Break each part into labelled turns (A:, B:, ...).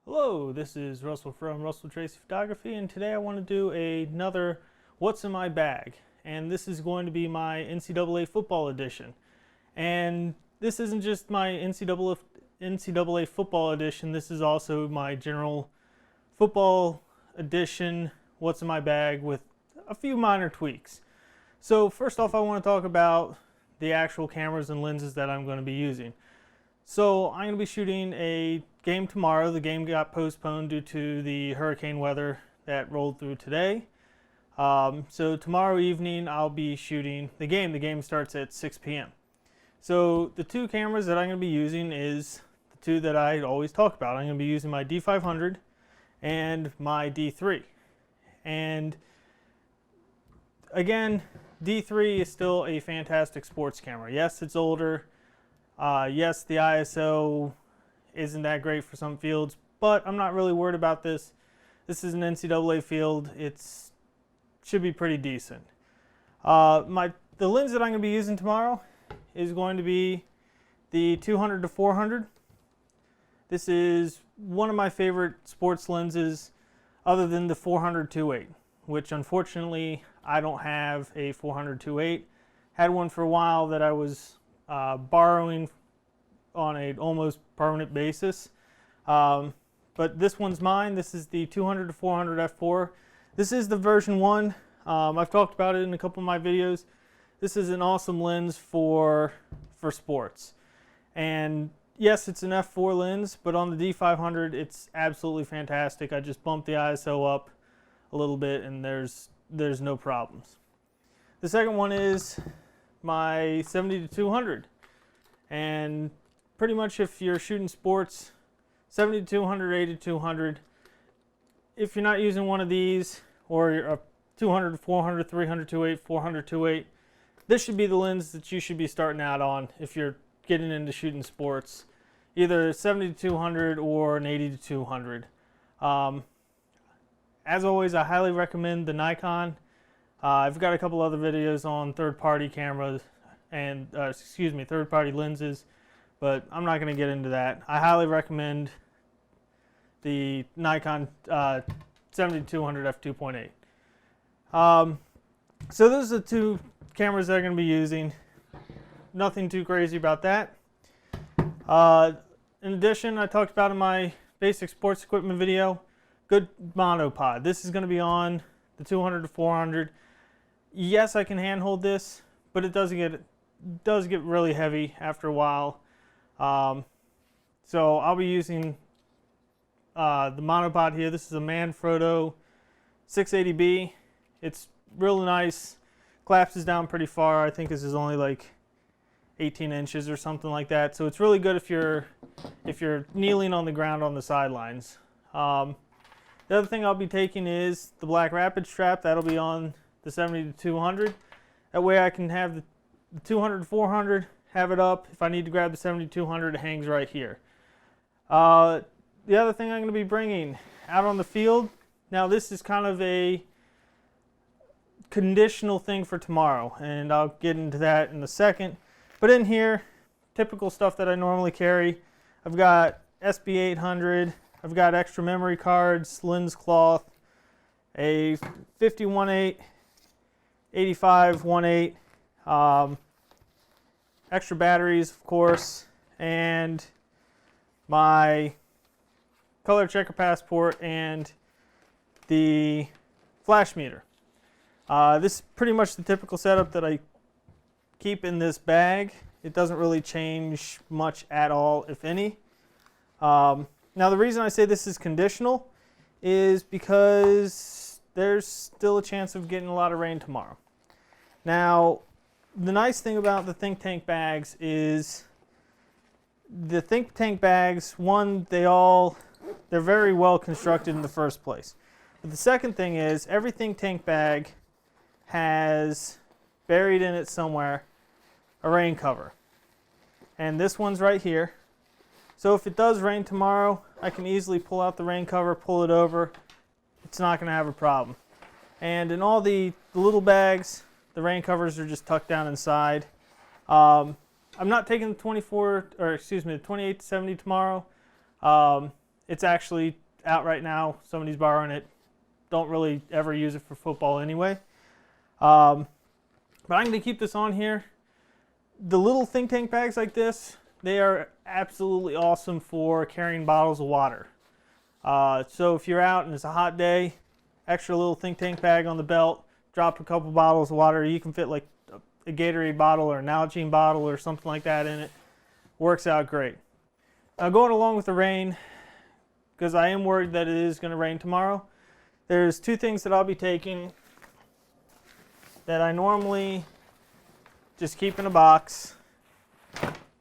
A: Hello, this is Russell from Russell Tracy Photography, and today I want to do another What's in My Bag. And this is going to be my NCAA football edition. And this isn't just my NCAA football edition, this is also my general football edition What's in My Bag with a few minor tweaks. So first off, I want to talk about the actual cameras and lenses that I'm going to be using. So I'm going to be shooting a game tomorrow. The game got postponed due to the hurricane weather that rolled through today. So tomorrow evening I'll be shooting the game. The game starts at 6 p.m. So the two cameras that I'm going to be using is the two that I always talk about. I'm going to be using my D500 and my D3. And again, D3 is still a fantastic sports camera. Yes, it's older. Yes, the ISO isn't that great for some fields, but I'm not really worried about this. This is an NCAA field. It should be pretty decent. The lens that I'm going to be using tomorrow is going to be the 200 to 400. This is one of my favorite sports lenses other than the 400 2.8, which unfortunately I don't have a 400 2.8. Had one for a while that I was borrowing on an almost permanent basis, but this one's mine. This is the 200 to 400 f4. This is the version 1. I've talked about it in a couple of my videos. This is an awesome lens for sports, and yes, it's an f4 lens, but on the D500 it's absolutely fantastic. I just bumped the ISO up a little bit and there's no problems. The second one is my 70 to 200, and pretty much if you're shooting sports, 70 to 200, 80 to 200, if you're not using one of these, or you're a 200 to 400, 300 2.8, 400 2.8, this should be the lens that you should be starting out on if you're getting into shooting sports, either 70 to 200 or an 80 to 200. As always, I highly recommend the Nikon. I've got a couple other videos on third-party cameras and third-party lenses, but I'm not going to get into that. I highly recommend the Nikon 70-200 f2.8. So those are the two cameras that I'm going to be using. Nothing too crazy about that. In addition, I talked about in my basic sports equipment video, good monopod. This is going to be on the 200 to 400. Yes, I can handhold this, but it does get really heavy after a while. So I'll be using the monopod here. This is a Manfrotto 680B. It's real nice. Collapses down pretty far. I think this is only like 18 inches or something like that. So it's really good if you're kneeling on the ground on the sidelines. The other thing I'll be taking is the black rapid strap. That'll be on the 70 to 200. That way I can have the 200 to 400, have it up. If I need to grab the 70 to 200, it hangs right here. The other thing I'm going to be bringing out on the field, now this is kind of a conditional thing for tomorrow, and I'll get into that in a second. But in here, typical stuff that I normally carry, I've got SB 800, I've got extra memory cards, lens cloth, a 50-1.8, 85-1.8, extra batteries, of course, and my color checker passport and the flash meter. This is pretty much the typical setup that I keep in this bag. It doesn't really change much at all, if any. Now the reason I say this is conditional is because there's still a chance of getting a lot of rain tomorrow. Now, the nice thing about the think tank bags is the think tank bags, one, they're very well constructed in the first place. But the second thing is every think tank bag has buried in it somewhere a rain cover. And this one's right here. So if it does rain tomorrow, I can easily pull out the rain cover, pull it over. It's not going to have a problem. And in all the little bags, the rain covers are just tucked down inside. I'm not taking the 28 to 70 tomorrow. It's actually out right now. Somebody's borrowing it. Don't really ever use it for football anyway. But I'm going to keep this on here. The little think tank bags like this, they are absolutely awesome for carrying bottles of water. So if you're out and it's a hot day, extra little think tank bag on the belt, drop a couple bottles of water. You can fit like a Gatorade bottle or an Nalgene bottle or something like that in it. Works out great. Now going along with the rain, because I am worried that it is going to rain tomorrow, there's two things that I'll be taking that I normally just keep in a box,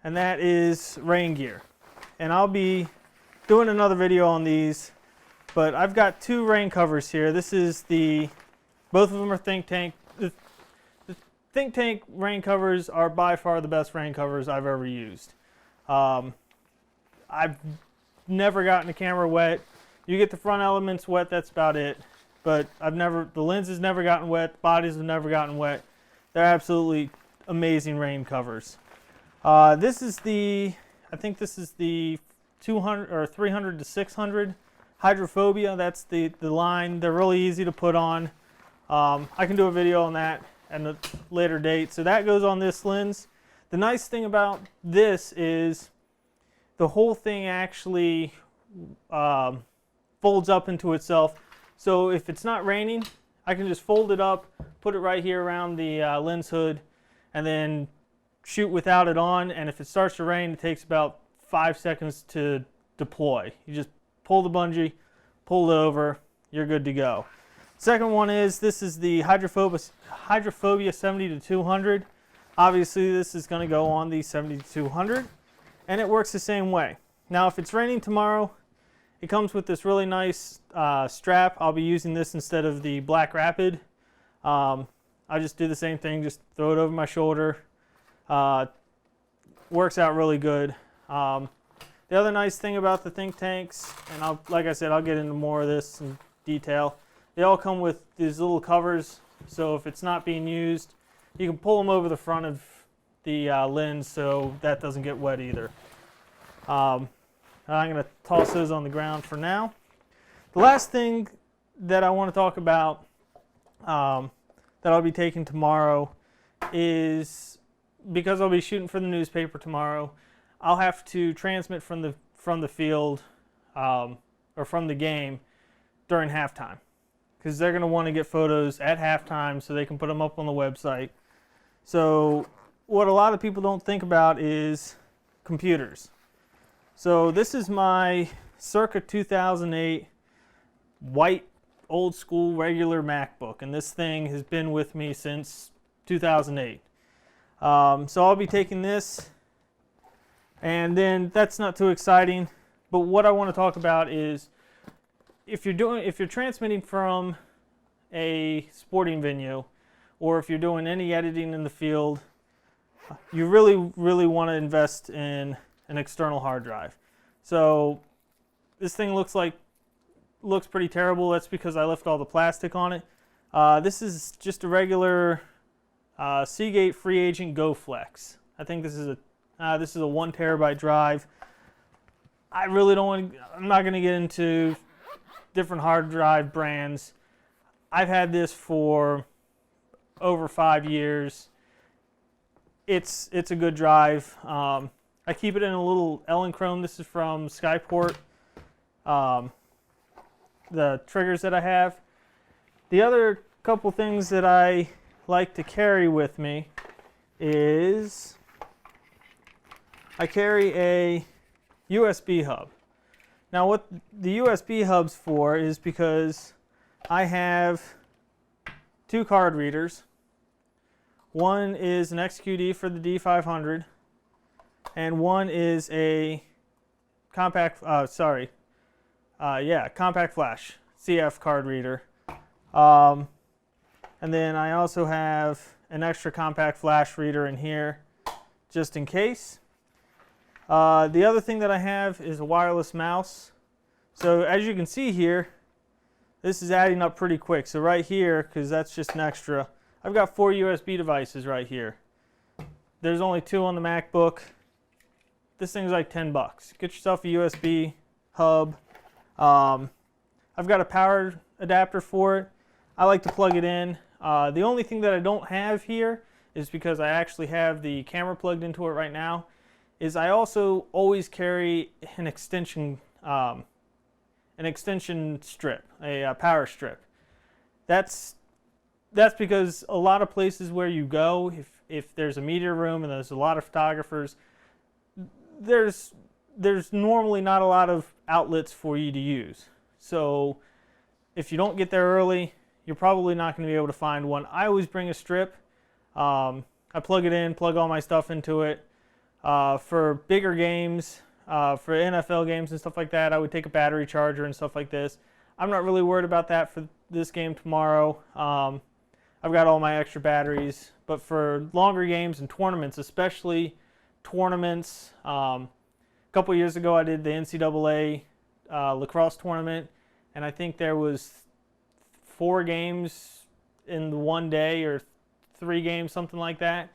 A: and that is rain gear. And I'll be doing another video on these, but I've got two rain covers here. This is both of them are Think Tank. The Think Tank rain covers are by far the best rain covers I've ever used. I've never gotten the camera wet. You get the front elements wet, that's about it. But the lens has never gotten wet, the bodies have never gotten wet. They're absolutely amazing rain covers. This is I think this is the 200 or 300 to 600 hydrophobia. That's the line. They're really easy to put on. I can do a video on that at a later date. So that goes on this lens. The nice thing about this is the whole thing actually folds up into itself. So if it's not raining, I can just fold it up, put it right here around the lens hood, and then shoot without it on. And if it starts to rain, it takes about 5 seconds to deploy. You just pull the bungee, pull it over, you're good to go. Second one is, this is the Hydrophobia 70 to 200. Obviously this is going to go on the 70 to 200, and it works the same way. Now if it's raining tomorrow, it comes with this really nice strap. I'll be using this instead of the Black Rapid. I just do the same thing, just throw it over my shoulder. Works out really good. The other nice thing about the Think Tanks, and like I said, I'll get into more of this in detail. They all come with these little covers, so if it's not being used, you can pull them over the front of the lens so that doesn't get wet either. I'm going to toss those on the ground for now. The last thing that I want to talk about that I'll be taking tomorrow is, because I'll be shooting for the newspaper tomorrow, I'll have to transmit from the field or from the game during halftime, because they're going to want to get photos at halftime so they can put them up on the website. So what a lot of people don't think about is computers. So this is my circa 2008 white old school regular MacBook, and this thing has been with me since 2008. So I'll be taking this, and then that's not too exciting, but what I want to talk about is if you're transmitting from a sporting venue, or if you're doing any editing in the field, you really want to invest in an external hard drive. So this thing looks pretty terrible. That's because I left all the plastic on it. This is just a regular Seagate Free Agent Go Flex. I think this is a 1 terabyte drive. I'm not going to get into different hard drive brands. I've had this for over 5 years. It's a good drive. I keep it in a little Ellen Chrome. This is from Skyport. The triggers that I have. The other couple things that I like to carry with me is I carry a USB hub. Now what the USB hub's for is because I have two card readers. One is an XQD for the D500, and one is a compact flash CF card reader. And then I also have an extra compact flash reader in here just in case. The other thing that I have is a wireless mouse. So as you can see here, this is adding up pretty quick. So right here, because that's just an extra, I've got 4 USB devices right here. There's only 2 on the MacBook. This thing's like $10. Get yourself a USB hub, I've got a power adapter for it. I like to plug it in. The only thing that I don't have here is because I actually have the camera plugged into it right now, is I also always carry an extension strip, a power strip. That's because a lot of places where you go, if there's a media room and there's a lot of photographers, there's normally not a lot of outlets for you to use. So if you don't get there early, you're probably not going to be able to find one. I always bring a strip. I plug it in, plug all my stuff into it. For bigger games, for NFL games and stuff like that, I would take a battery charger and stuff like this. I'm not really worried about that for this game tomorrow. I've got all my extra batteries, but for longer games and tournaments, especially tournaments, a couple years ago I did the NCAA lacrosse tournament, and I think there was 4 games in one day or 3 games, something like that.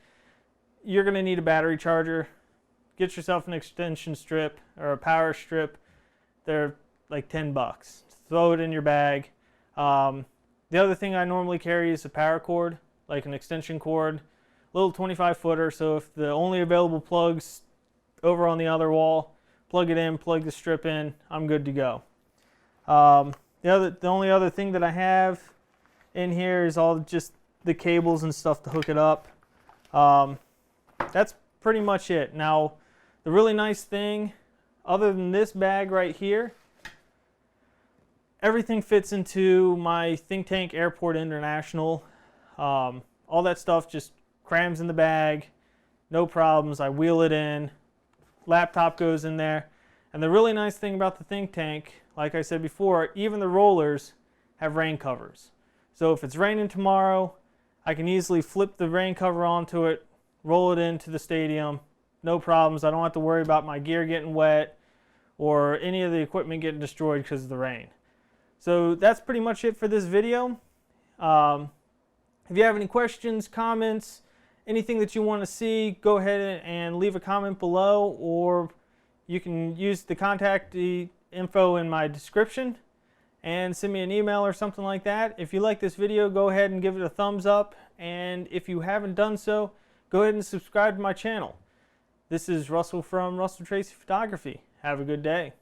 A: You're going to need a battery charger. Get yourself an extension strip or a power strip. They're like $10. Throw it in your bag. The other thing I normally carry is a power cord, like an extension cord, little 25 footer. So if the only available plug's over on the other wall, plug it in, plug the strip in, I'm good to go. The only other thing that I have in here is all just the cables and stuff to hook it up. That's pretty much it. Now, the really nice thing, other than this bag right here, everything fits into my Think Tank Airport International. All that stuff just crams in the bag, no problems. I wheel it in, laptop goes in there. And the really nice thing about the Think Tank, like I said before, even the rollers have rain covers. So if it's raining tomorrow, I can easily flip the rain cover onto it, roll it into the stadium, no problems. I don't have to worry about my gear getting wet or any of the equipment getting destroyed because of the rain. So that's pretty much it for this video. If you have any questions, comments, anything that you want to see, go ahead and leave a comment below, or you can use the contact info in my description and send me an email or something like that. If you like this video, go ahead and give it a thumbs up, and if you haven't done so, go ahead and subscribe to my channel. This is Russell from Russell Tracy Photography. Have a good day.